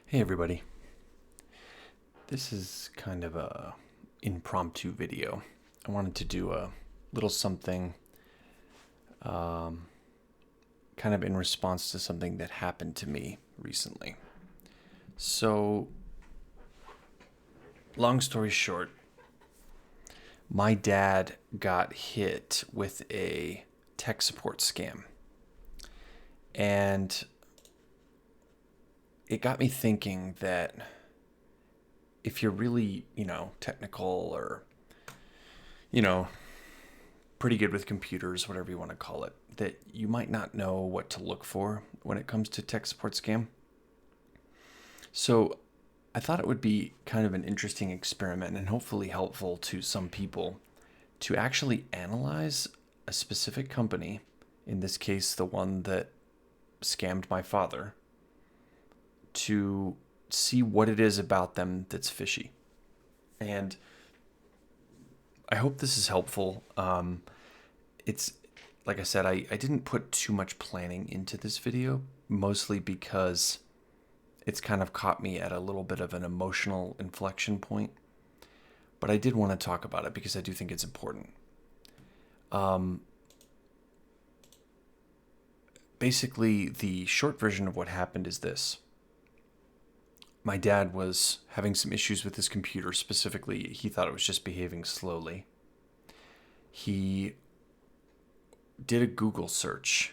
Hey everybody. This is kind of a impromptu video. I wanted to do a little something kind of in response to something that happened to me recently. So, long story short, my dad got hit with a tech support scam. And it got me thinking that if you're really, technical or, you know, pretty good with computers, whatever you want to call it, that you might not know what to look for when it comes to tech support scam. So I thought it would be kind of an interesting experiment and hopefully helpful to some people to actually analyze a specific company, in this case, the one that scammed my father, to see what it is about them that's fishy. And I hope this is helpful. It's like I said, I didn't put too much planning into this video, mostly because it's kind of caught me at a little bit of an emotional inflection point. But I did want to talk about it because I do think it's important. Um, Basically, the short version of what happened is this. My dad was having some issues with his computer. Specifically, he thought it was just behaving slowly. He did a Google search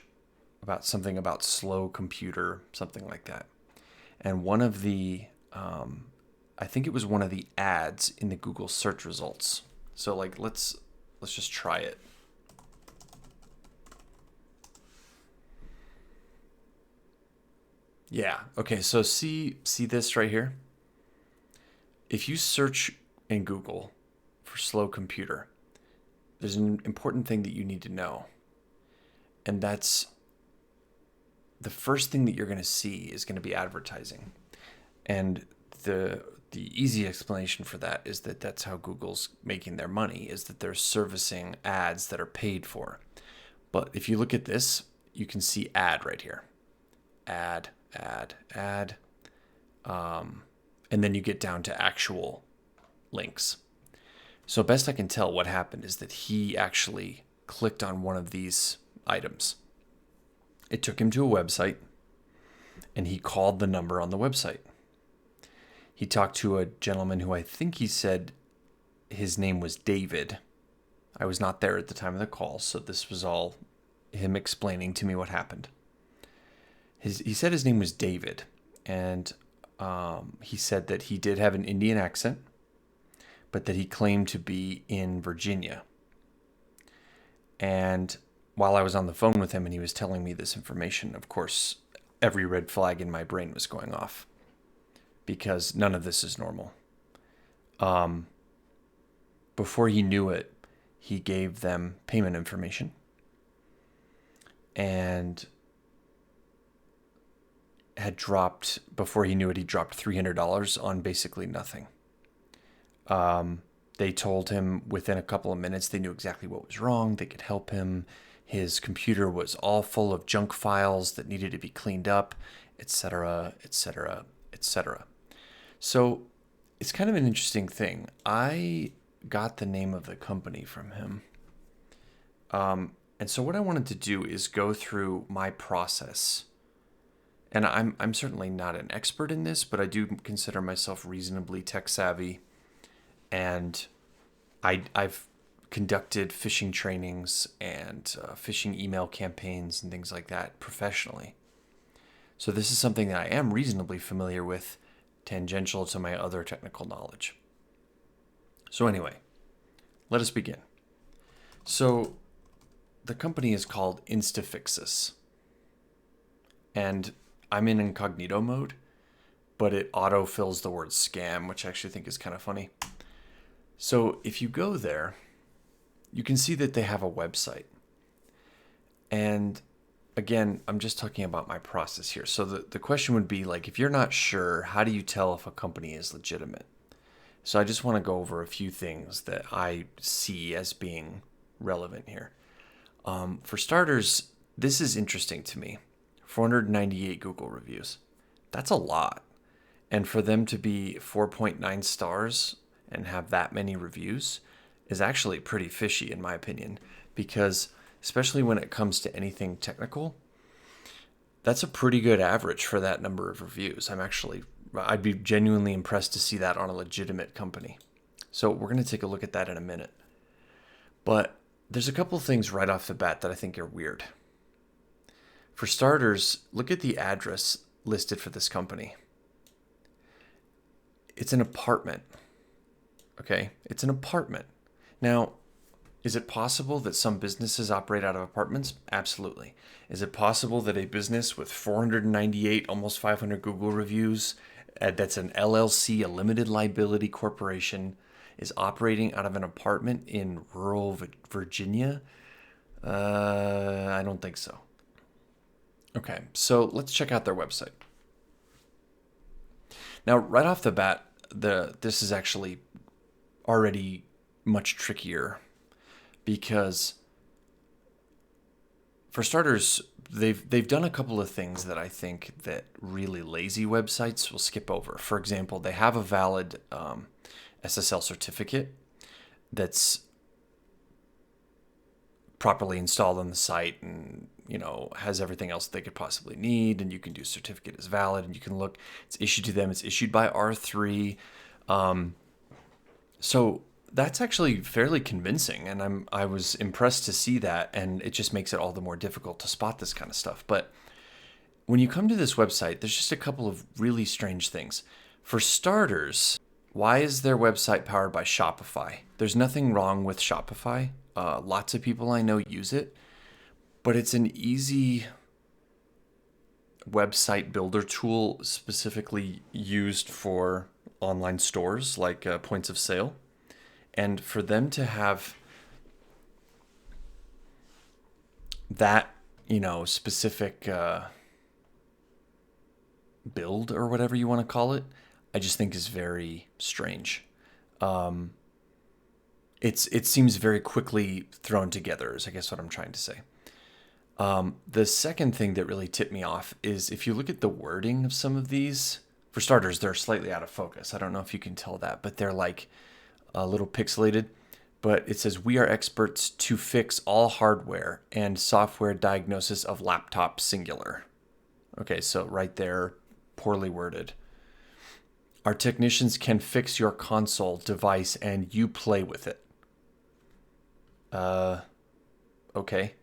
about something about slow computer, something like that. And one of the, I think it was one of the ads in the Google search results. So like, let's just try it. Yeah. Okay. So see this right here. If you search in Google for slow computer, there's an important thing that you need to know, and that's the first thing that you're going to see is going to be advertising. And the easy explanation for that is that that's how Google's making their money, is that they're servicing ads that are paid for. But if you look at this, you can see ad right here. Ad, ad, ad. And then you get down to actual links. So best I can tell, what happened is that he actually clicked on one of these items. It took him to a website, and he called the number on the website. He talked to a gentleman who I think he said his name was David. I was not there at the time of the call, so this was all him explaining to me what happened. He said his name was David, and he said that he did have an Indian accent, but that he claimed to be in Virginia. And while I was on the phone with him and he was telling me this information, of course, every red flag in my brain was going off because none of this is normal. Um, Before he knew it, he gave them payment information, and had dropped, before he knew it, he dropped $300 on basically nothing. They told him within a couple of minutes they knew exactly what was wrong. They could help him. His computer was all full of junk files that needed to be cleaned up, etc., etc., etc. So it's kind of an interesting thing. I got the name of the company from him. And so what I wanted to do is go through my process. And I'm certainly not an expert in this, but I do consider myself reasonably tech savvy. And I've conducted phishing trainings and phishing email campaigns and things like that professionally. So this is something that I am reasonably familiar with, tangential to my other technical knowledge. So anyway, let us begin. So the company is called Instafixus. And I'm in incognito mode, but it auto-fills the word scam, which I actually think is kind of funny. So if you go there, you can see that they have a website. And again, I'm just talking about my process here. So the question would be like, if you're not sure, how do you tell if a company is legitimate? So I just want to go over a few things that I see as being relevant here. For starters, this is interesting to me. 498 Google reviews. That's a lot. And for them to be 4.9 stars and have that many reviews is actually pretty fishy, in my opinion, because especially when it comes to anything technical, that's a pretty good average for that number of reviews. I'd be genuinely impressed to see that on a legitimate company. So we're going to take a look at that in a minute. But there's a couple things right off the bat that I think are weird. For starters, look at the address listed for this company. It's an apartment. Okay? It's an apartment. Now, is it possible that some businesses operate out of apartments? Absolutely. Is it possible that a business with 498, almost 500 Google reviews, that's an LLC, a limited liability corporation, is operating out of an apartment in rural Virginia? I don't think so. Okay, so let's check out their website. Now, right off the bat, this is actually already much trickier because, for starters, they've done a couple of things that I think that really lazy websites will skip over. For example, they have a valid SSL certificate that's properly installed on the site and has everything else they could possibly need, and you can do certificate is valid, and you can look, it's issued to them, it's issued by R3. So that's actually fairly convincing, and I was impressed to see that, and it just makes it all the more difficult to spot this kind of stuff. But when you come to this website, there's just a couple of really strange things. For starters, why is their website powered by Shopify? There's nothing wrong with Shopify. Lots of people I know use it, but it's an easy website builder tool specifically used for online stores like points of sale. And for them to have that, specific build or whatever you want to call it, I just think is very strange. It seems very quickly thrown together, is I guess what I'm trying to say. The second thing that really tipped me off is if you look at the wording of some of these, for starters, they're slightly out of focus. I don't know if you can tell that, but they're like a little pixelated. But it says, we are experts to fix all hardware and software diagnosis of laptop singular. Okay, so right there, poorly worded. Our technicians can fix your console device and you play with it. Okay.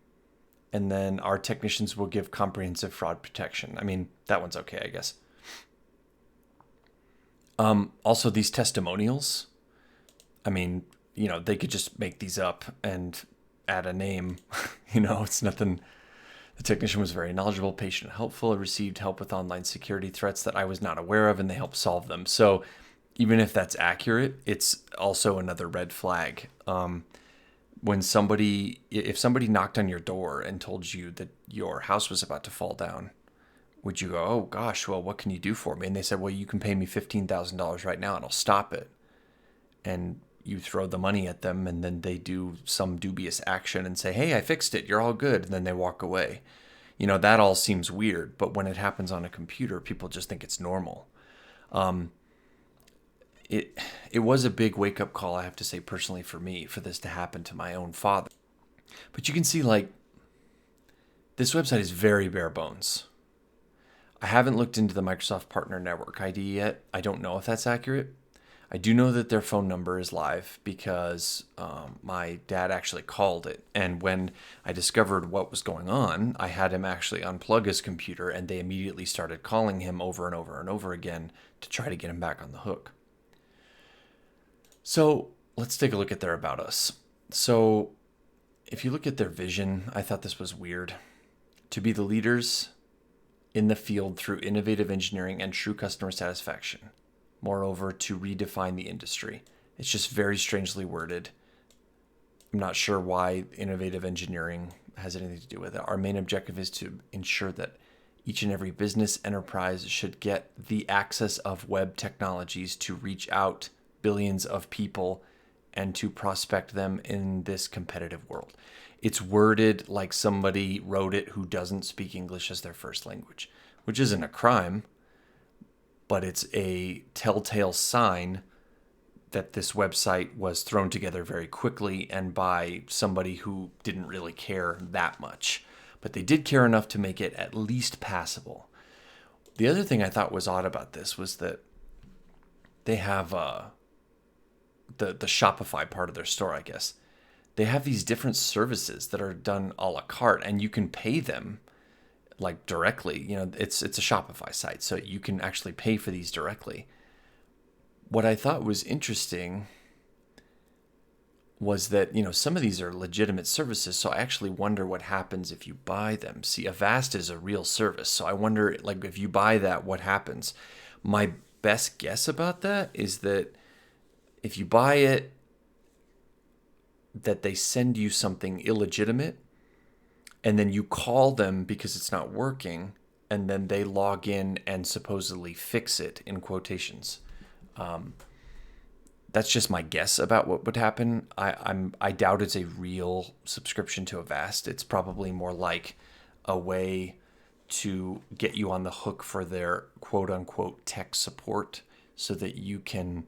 And then our technicians will give comprehensive fraud protection. I mean, that one's okay, I guess. Also, these testimonials, I mean, they could just make these up and add a name. It's nothing. The technician was very knowledgeable, patient, and helpful. I received help with online security threats that I was not aware of, and they helped solve them. So even if that's accurate, it's also another red flag. If somebody knocked on your door and told you that your house was about to fall down, would you go, oh gosh, well, what can you do for me? And they said, well, you can pay me $15,000 right now and I'll stop it. And you throw the money at them and then they do some dubious action and say, hey, I fixed it, you're all good. And then they walk away. That all seems weird, but when it happens on a computer, people just think it's normal. It was a big wake-up call, I have to say, personally, for me, for this to happen to my own father. But you can see, this website is very bare bones. I haven't looked into the Microsoft Partner Network ID yet. I don't know if that's accurate. I do know that their phone number is live because my dad actually called it. And when I discovered what was going on, I had him actually unplug his computer, and they immediately started calling him over and over and over again to try to get him back on the hook. So let's take a look at their About Us. So if you look at their vision, I thought this was weird. To be the leaders in the field through innovative engineering and true customer satisfaction. Moreover, to redefine the industry. It's just very strangely worded. I'm not sure why innovative engineering has anything to do with it. Our main objective is to ensure that each and every business enterprise should get the access of web technologies to reach out billions of people and to prospect them in this competitive world. It's worded like somebody wrote it who doesn't speak English as their first language, which isn't a crime, but it's a telltale sign that this website was thrown together very quickly and by somebody who didn't really care that much. But they did care enough to make it at least passable. The other thing I thought was odd about this was that they have the Shopify part of their store, I guess. They have these different services that are done a la carte, and you can pay them like directly. You know, it's a Shopify site, so you can actually pay for these directly. What I thought was interesting was that, you know, some of these are legitimate services, so I actually wonder what happens if you buy them. See, Avast is a real service, so I wonder, like, if you buy that, what happens? My best guess about that is that if you buy it, that they send you something illegitimate, and then you call them because it's not working, and then they log in and supposedly fix it, in quotations. That's just my guess about what would happen. I doubt it's a real subscription to Avast. It's probably more like a way to get you on the hook for their quote unquote tech support, so that you can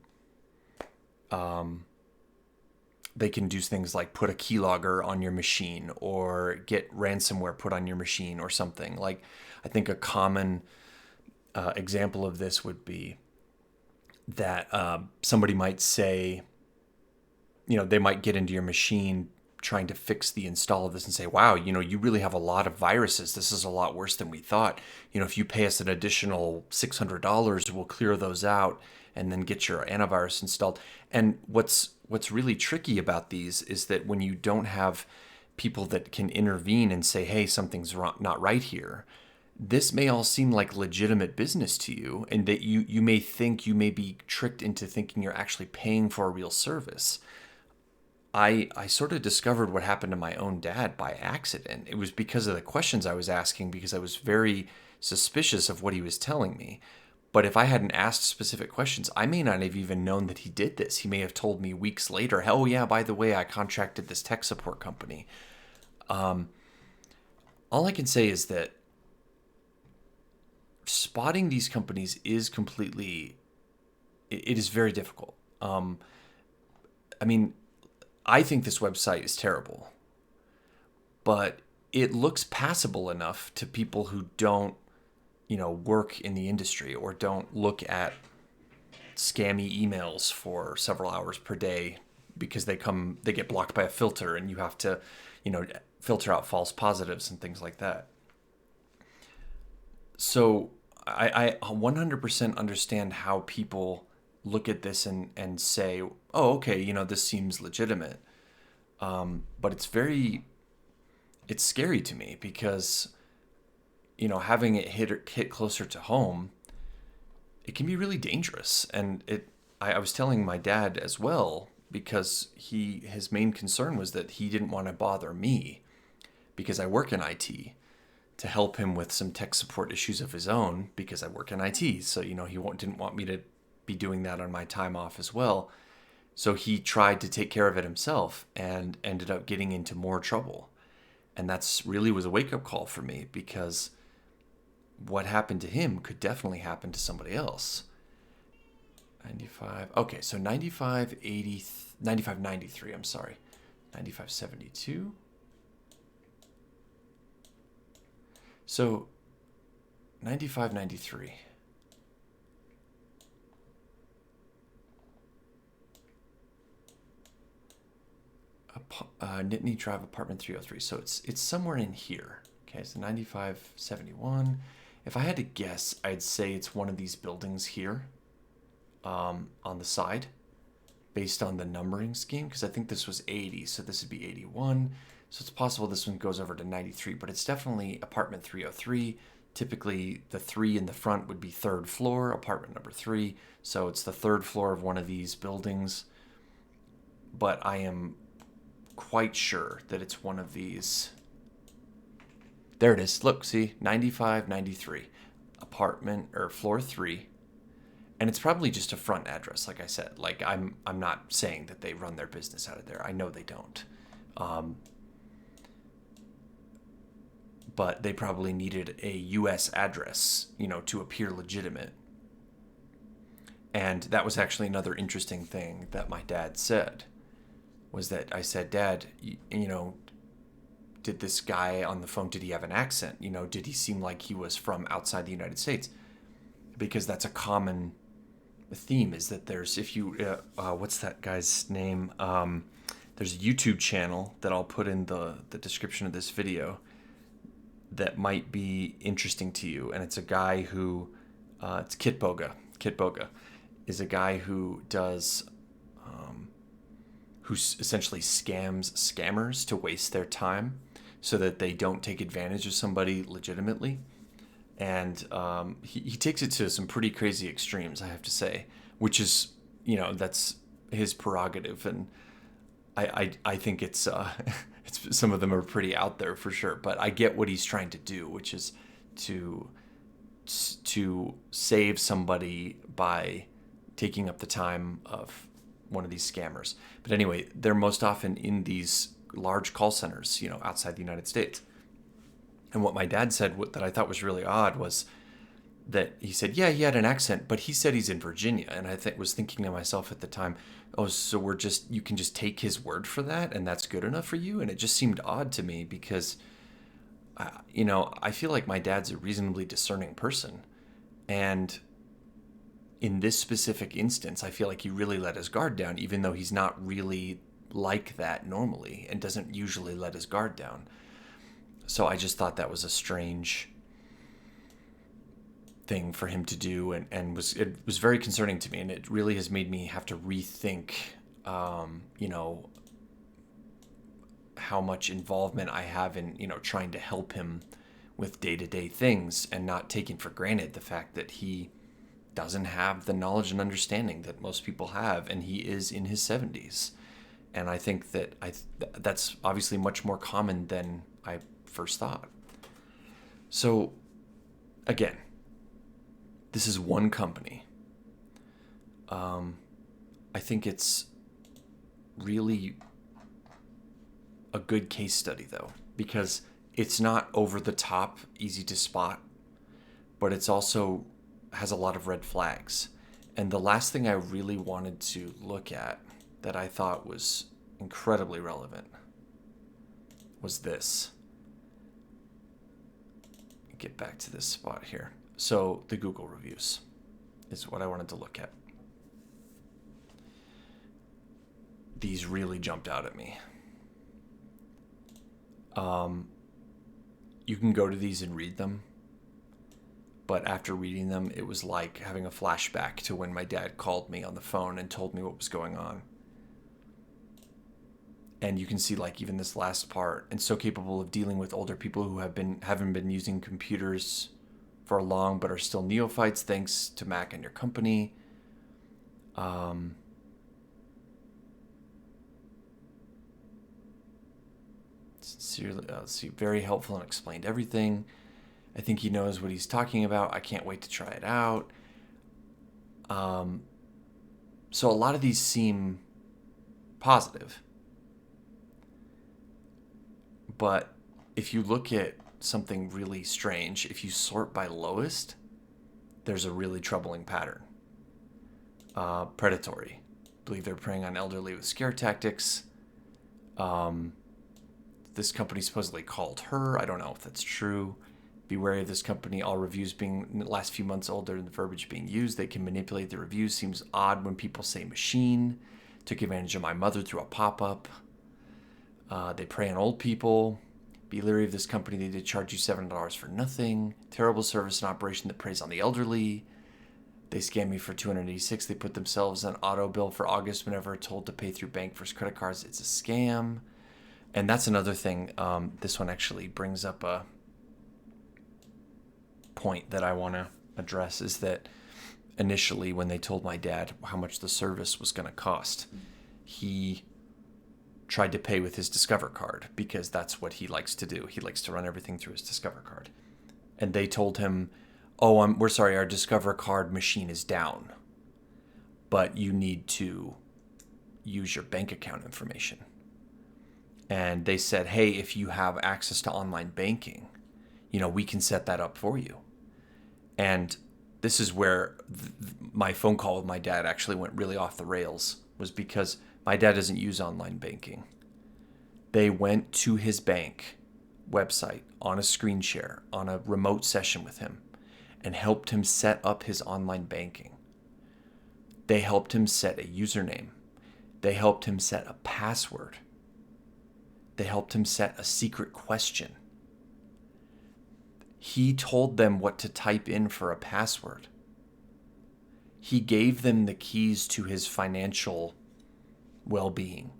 they can do things like put a keylogger on your machine or get ransomware put on your machine or something. Like, I think a common example of this would be that somebody might say, you know, they might get into your machine trying to fix the install of this and say, wow, you know, you really have a lot of viruses. This is a lot worse than we thought. You know, if you pay us an additional $600, we'll clear those out and then get your antivirus installed. And what's really tricky about these is that when you don't have people that can intervene and say, hey, something's not right here, this may all seem like legitimate business to you, and that you may think, you may be tricked into thinking you're actually paying for a real service. I sort of discovered what happened to my own dad by accident. It was because of the questions I was asking, because I was very suspicious of what he was telling me. But if I hadn't asked specific questions, I may not have even known that he did this. He may have told me weeks later, oh yeah, by the way, I contracted this tech support company. All I can say is that spotting these companies is it is very difficult. I mean, I think this website is terrible, but it looks passable enough to people who don't, you know, work in the industry or don't look at scammy emails for several hours per day because they get blocked by a filter and you have to, you know, filter out false positives and things like that. So I 100% understand how people look at this and say, oh, okay, you know, this seems legitimate. But it's scary to me because, you know, having it hit closer to home, it can be really dangerous. And I was telling my dad as well, because his main concern was that he didn't want to bother me because I work in IT, to help him with some tech support issues of his own, because I work in IT. So, you know, he didn't want me to be doing that on my time off as well. So he tried to take care of it himself and ended up getting into more trouble. And that's really was a wake-up call for me, because what happened to him could definitely happen to somebody else. 95. Okay, so 9593, I'm sorry. 9572. So 9593. Nittany Drive, apartment 303. So it's somewhere in here. Okay, so 9571. If I had to guess, I'd say it's one of these buildings here, on the side, based on the numbering scheme, because I think this was 80, so this would be 81. So it's possible this one goes over to 93, but it's definitely apartment 303. Typically, the 3 in the front would be third floor, apartment number 3. So it's the third floor of one of these buildings. But I am quite sure that it's one of these. There it is. Look, see, 9593, apartment or floor 3. And it's probably just a front address, like I said. Like, I'm not saying that they run their business out of there. I know they don't. But they probably needed a U.S. address, you know, to appear legitimate. And that was actually another interesting thing that my dad said, was that I said, Dad, did this guy on the phone, did he have an accent? Did he seem like he was from outside the United States? Because that's a common theme, is that there's, if you, what's that guy's name? There's a YouTube channel that I'll put in the description of this video that might be interesting to you. And it's a guy who, it's Kit Boga. Kit Boga is a guy who does, who essentially scams scammers to waste their time so that they don't take advantage of somebody legitimately. And he takes it to some pretty crazy extremes, I have to say, which is, that's his prerogative. And I think it's some of them are pretty out there for sure, but I get what he's trying to do, which is to save somebody by taking up the time of one of these scammers. But anyway, they're most often in these large call centers, outside the United States. And what my dad said that I thought was really odd was that he said, yeah, he had an accent, but he said he's in Virginia. And I was thinking to myself at the time, oh, so you can just take his word for that and that's good enough for you? And it just seemed odd to me because, I feel like my dad's a reasonably discerning person. And in this specific instance, I feel like he really let his guard down, even though he's not really like that normally and doesn't usually let his guard down. So I just thought that was a strange thing for him to do, and it was very concerning to me, and it really has made me have to rethink, how much involvement I have in, trying to help him with day-to-day things and not taking for granted the fact that he doesn't have the knowledge and understanding that most people have, and he is in his 70s. And I think that that's obviously much more common than I first thought. So, again, this is one company. I think it's really a good case study, though, because it's not over the top, easy to spot, but it's also has a lot of red flags. And the last thing I really wanted to look at that I thought was incredibly relevant was this. Get back to this spot here. So the Google reviews is what I wanted to look at. These really jumped out at me. You can go to these and read them, but after reading them, it was like having a flashback to when my dad called me on the phone and told me what was going on. And you can see, like, even this last part, and so capable of dealing with older people who haven't been using computers for long but are still neophytes thanks to Mac and your company. Sincerely, let's see, very helpful and explained everything. I think he knows what he's talking about. I can't wait to try it out. So a lot of these seem positive. But if you look at something really strange, if you sort by lowest, there's a really troubling pattern. Predatory. I believe they're preying on elderly with scare tactics. This company supposedly called her. I don't know if that's true. Be wary of this company. All reviews being in the last few months older than the verbiage being used. They can manipulate the reviews. Seems odd when people say machine. Took advantage of my mother through a pop-up. They prey on old people. Be leery of this company. They did charge you $7 for nothing. Terrible service and operation that preys on the elderly. They scammed me for $286. They put themselves on auto bill for August whenever told to pay through bank versus credit cards. It's a scam. And that's another thing. This one actually brings up a point that I want to address, is that initially when they told my dad how much the service was going to cost, he tried to pay with his Discover card because that's what he likes to do. He likes to run everything through his Discover card. And they told him, we're sorry, our Discover card machine is down, but you need to use your bank account information. And they said, hey, if you have access to online banking, we can set that up for you. And this is where my phone call with my dad actually went really off the rails, was because my dad doesn't use online banking. They went to his bank website on a screen share, on a remote session with him, and helped him set up his online banking. They helped him set a username. They helped him set a password. They helped him set a secret question. He told them what to type in for a password. He gave them the keys to his financial well-being.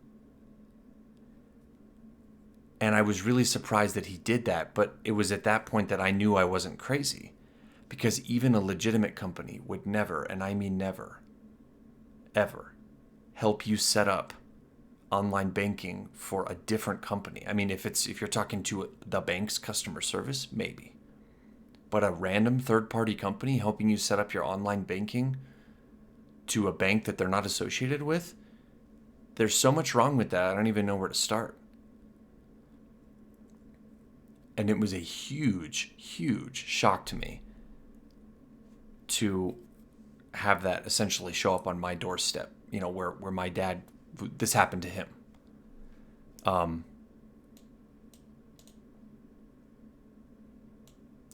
And I was really surprised that he did that, but it was at that point that I knew I wasn't crazy. Because even a legitimate company would never, and I mean never, ever, help you set up online banking for a different company. I mean, if you're talking to the bank's customer service, maybe. But a random third-party company helping you set up your online banking to a bank that they're not associated with, there's so much wrong with that, I don't even know where to start. And it was a huge, huge shock to me to have that essentially show up on my doorstep, where my dad, this happened to him.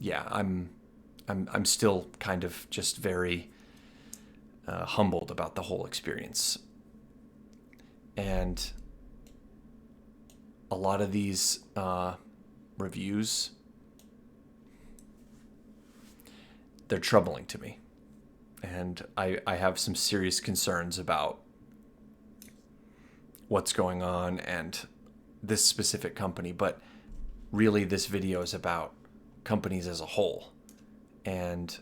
Yeah, I'm still kind of just very humbled about the whole experience. And a lot of these reviews, they're troubling to me. And I have some serious concerns about what's going on and this specific company. But really, this video is about companies as a whole, and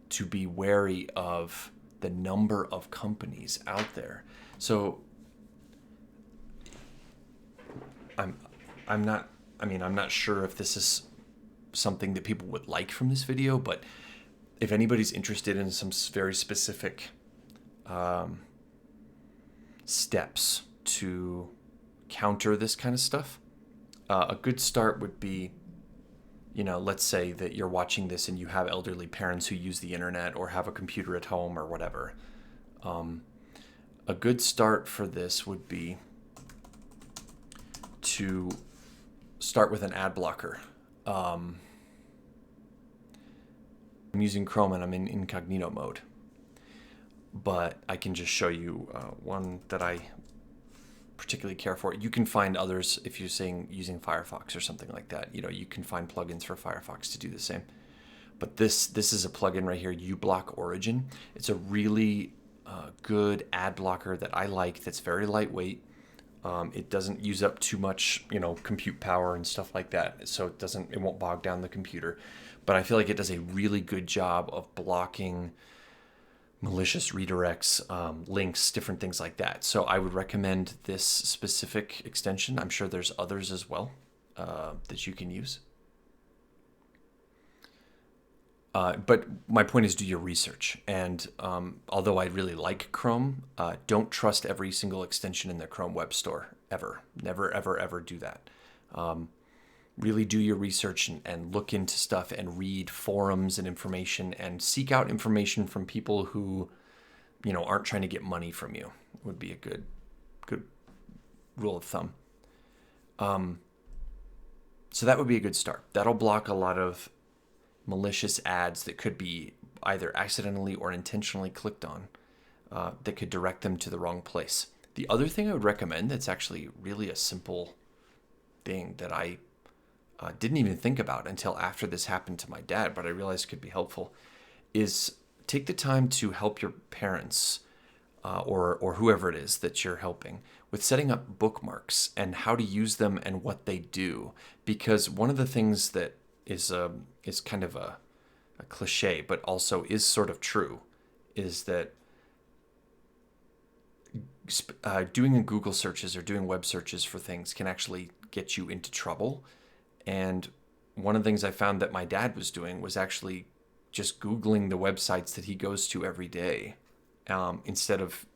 to be wary of the number of companies out there. So I'm not sure if this is something that people would like from this video, but if anybody's interested in some very specific steps to counter this kind of stuff, a good start would be, let's say that you're watching this and you have elderly parents who use the internet or have a computer at home or whatever. A good start for this would be to start with an ad blocker. I'm using Chrome and I'm in incognito mode, but I can just show you one that I particularly care for. You can find others if you're using Firefox or something like that. You can find plugins for Firefox to do the same. But this is a plugin right here, uBlock Origin. It's a really good ad blocker that I like. That's very lightweight. It doesn't use up too much, compute power and stuff like that. So it won't bog down the computer. But I feel like it does a really good job of blocking malicious redirects, links, different things like that. So I would recommend this specific extension. I'm sure there's others as well that you can use. But my point is, do your research. And although I really like Chrome, don't trust every single extension in the Chrome Web Store, ever. Never, ever, ever do that. Really do your research and look into stuff and read forums and information and seek out information from people who, aren't trying to get money from you. Would be a good rule of thumb. So that would be a good start. That'll block a lot of malicious ads that could be either accidentally or intentionally clicked on that could direct them to the wrong place. The other thing I would recommend, that's actually really a simple thing that I didn't even think about until after this happened to my dad, but I realized could be helpful, is take the time to help your parents or whoever it is that you're helping with setting up bookmarks and how to use them and what they do. Because one of the things that is kind of a cliche, but also is sort of true, is that doing Google searches or doing web searches for things can actually get you into trouble. And one of the things I found that my dad was doing was actually just Googling the websites that he goes to every day, instead of,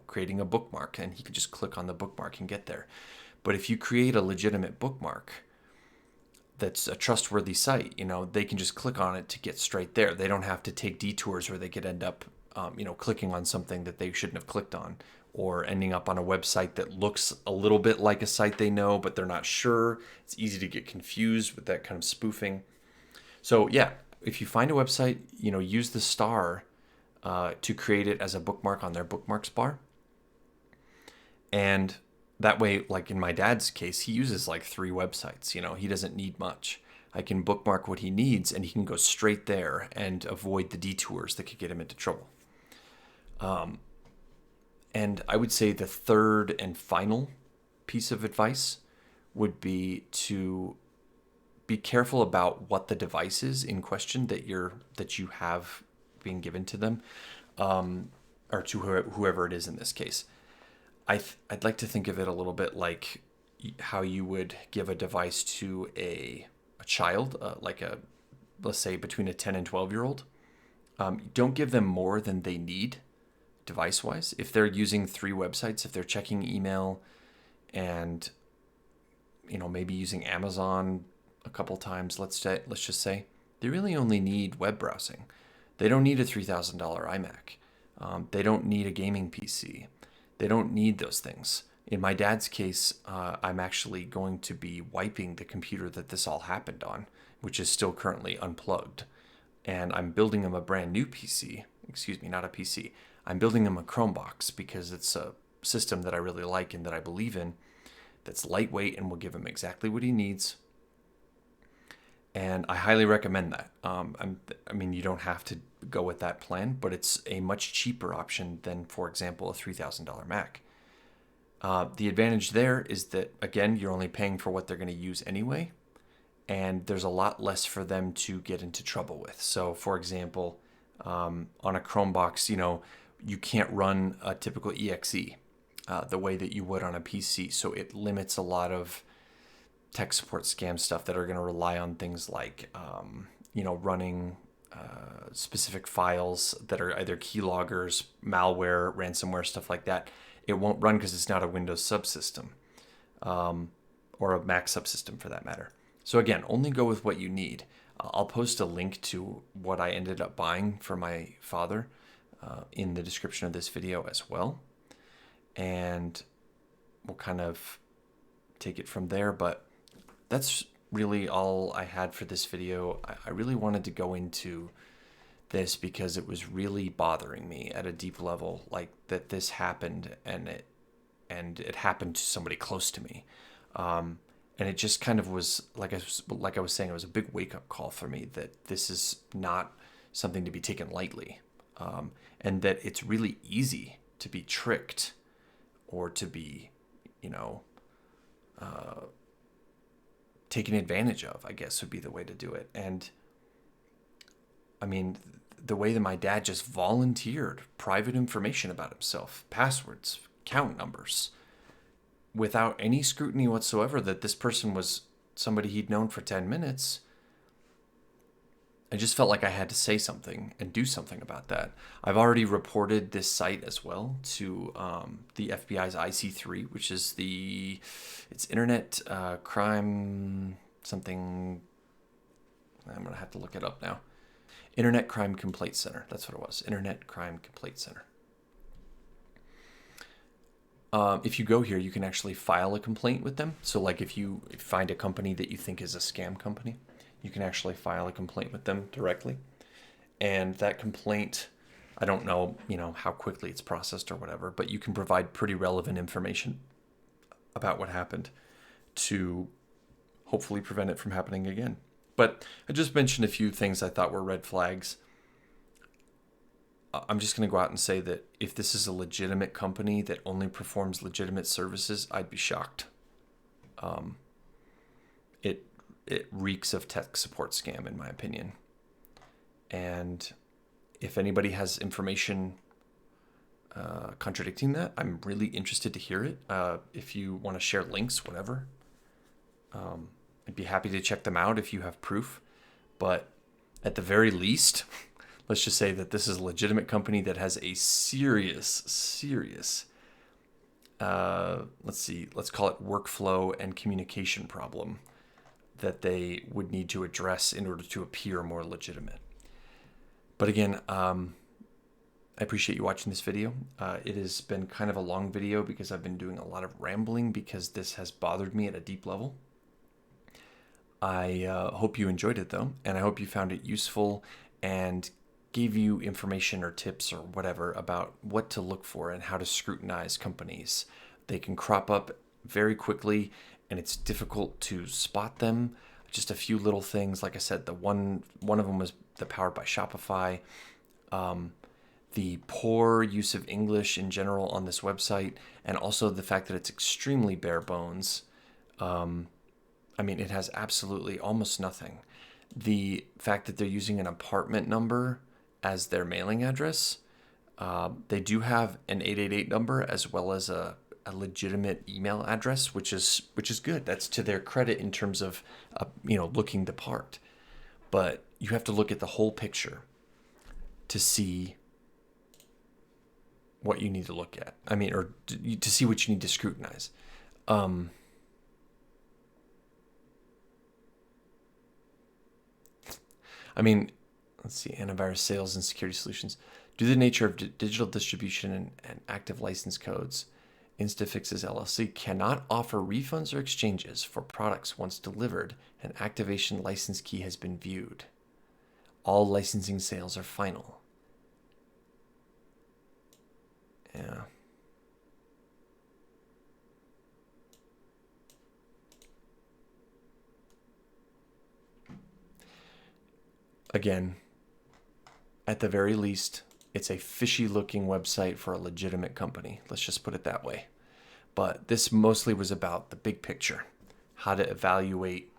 creating a bookmark, and he could just click on the bookmark and get there. But if you create a legitimate bookmark, that's a trustworthy site. They can just click on it to get straight there. They don't have to take detours where they could end up, clicking on something that they shouldn't have clicked on, or ending up on a website that looks a little bit like a site they know, but they're not sure. It's easy to get confused with that kind of spoofing. So yeah, if you find a website, use the star to create it as a bookmark on their bookmarks bar. And that way, like in my dad's case, he uses like 3 websites. He doesn't need much. I can bookmark what he needs and he can go straight there and avoid the detours that could get him into trouble. And I would say the third and final piece of advice would be to be careful about what the device is in question that you have being given to them, or to whoever it is in this case. I'd like to think of it a little bit like how you would give a device to a child, let's say between a 10 and 12-year-old. Don't give them more than they need device-wise. If they're using 3 websites, if they're checking email and maybe using Amazon a couple times, let's just say, they really only need web browsing. They don't need a $3,000 iMac. They don't need a gaming PC. They don't need those things. In my dad's case, I'm actually going to be wiping the computer that this all happened on, which is still currently unplugged. And I'm building him a brand new PC. Excuse me, not a PC. I'm building him a Chromebox because it's a system that I really like and that I believe in, that's lightweight and will give him exactly what he needs. And I highly recommend that. You don't have to go with that plan, but it's a much cheaper option than, for example, a $3,000 Mac. The advantage there is that, again, you're only paying for what they're going to use anyway, and there's a lot less for them to get into trouble with. So, for example, on a Chromebox, you can't run a typical exe the way that you would on a PC, so it limits a lot of tech support scam stuff that are going to rely on things like, running specific files that are either keyloggers, malware, ransomware, stuff like that. It won't run because it's not a Windows subsystem, or a Mac subsystem for that matter. So again, only go with what you need. I'll post a link to what I ended up buying for my father in the description of this video as well. And we'll kind of take it from there. But that's really all I had for this video. I really wanted to go into this because it was really bothering me at a deep level, like that this happened and it happened to somebody close to me. And it just kind of was, like I was saying, it was a big wake-up call for me that this is not something to be taken lightly, and that it's really easy to be tricked or to be, taken advantage of, I guess would be the way to do it. And the way that my dad just volunteered private information about himself, passwords, account numbers, without any scrutiny whatsoever that this person was somebody he'd known for 10 minutes, I just felt like I had to say something and do something about that. I've already reported this site as well to the FBI's IC3, which is it's Internet Crime something. I'm going to have to look it up now. Internet Crime Complaint Center. That's what it was. Internet Crime Complaint Center. If you go here, you can actually file a complaint with them. So like if you find a company that you think is a scam company, you can actually file a complaint with them directly. And that complaint, I don't know, how quickly it's processed or whatever, but you can provide pretty relevant information about what happened to hopefully prevent it from happening again. But I just mentioned a few things I thought were red flags. I'm just going to go out and say that if this is a legitimate company that only performs legitimate services, I'd be shocked. It reeks of tech support scam, in my opinion. And if anybody has information contradicting that, I'm really interested to hear it. If you want to share links, whatever, I'd be happy to check them out if you have proof. But at the very least, let's just say that this is a legitimate company that has a serious, let's call it workflow and communication problem that they would need to address in order to appear more legitimate. But again, I appreciate you watching this video. It has been kind of a long video because I've been doing a lot of rambling because this has bothered me at a deep level. I hope you enjoyed it though, and I hope you found it useful and gave you information or tips or whatever about what to look for and how to scrutinize companies. They can crop up very quickly and it's difficult to spot them. Just a few little things. Like I said, the one of them was the Powered by Shopify. The poor use of English in general on this website, and also the fact that it's extremely bare bones. It has absolutely almost nothing. The fact that they're using an apartment number as their mailing address. They do have an 888 number as well as a legitimate email address, which is good. That's to their credit in terms of looking the part. But you have to look at the whole picture to see what you need to look at. Or to see what you need to scrutinize. Let's see, antivirus sales and security solutions. Due to the nature of digital distribution and active license codes, Instafixes LLC cannot offer refunds or exchanges for products once delivered and activation license key has been viewed. All licensing sales are final. Yeah. Again, at the very least, it's a fishy looking website for a legitimate company. Let's just put it that way. But this mostly was about the big picture, how to evaluate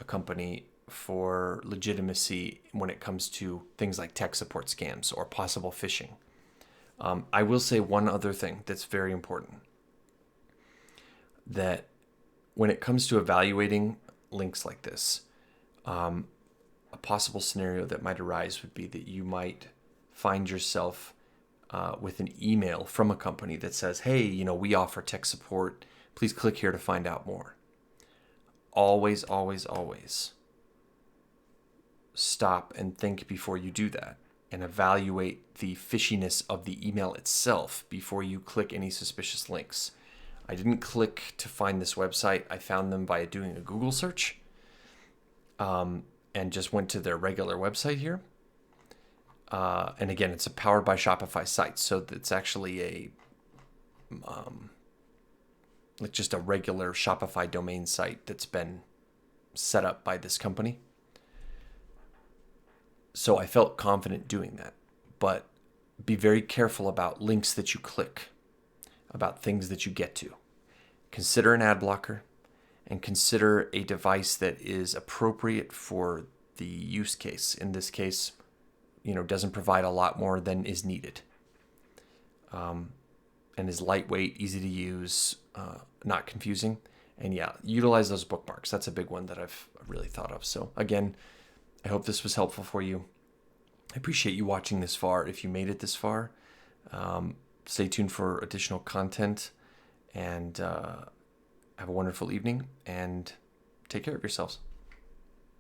a company for legitimacy when it comes to things like tech support scams or possible phishing. I will say one other thing that's very important, that when it comes to evaluating links like this, a possible scenario that might arise would be that you might find yourself with an email from a company that says, hey, we offer tech support. Please click here to find out more. Always, always, always stop and think before you do that and evaluate the fishiness of the email itself before you click any suspicious links. I didn't click to find this website. I found them by doing a Google search and just went to their regular website here. And again, it's a Powered by Shopify site, so it's actually just a regular Shopify domain site that's been set up by this company. So I felt confident doing that, but be very careful about links that you click, about things that you get to. Consider an ad blocker and consider a device that is appropriate for the use case. In this case, doesn't provide a lot more than is needed. And is lightweight, easy to use, not confusing. And yeah, utilize those bookmarks. That's a big one that I've really thought of. So again, I hope this was helpful for you. I appreciate you watching this far. If you made it this far, stay tuned for additional content, and have a wonderful evening, and take care of yourselves.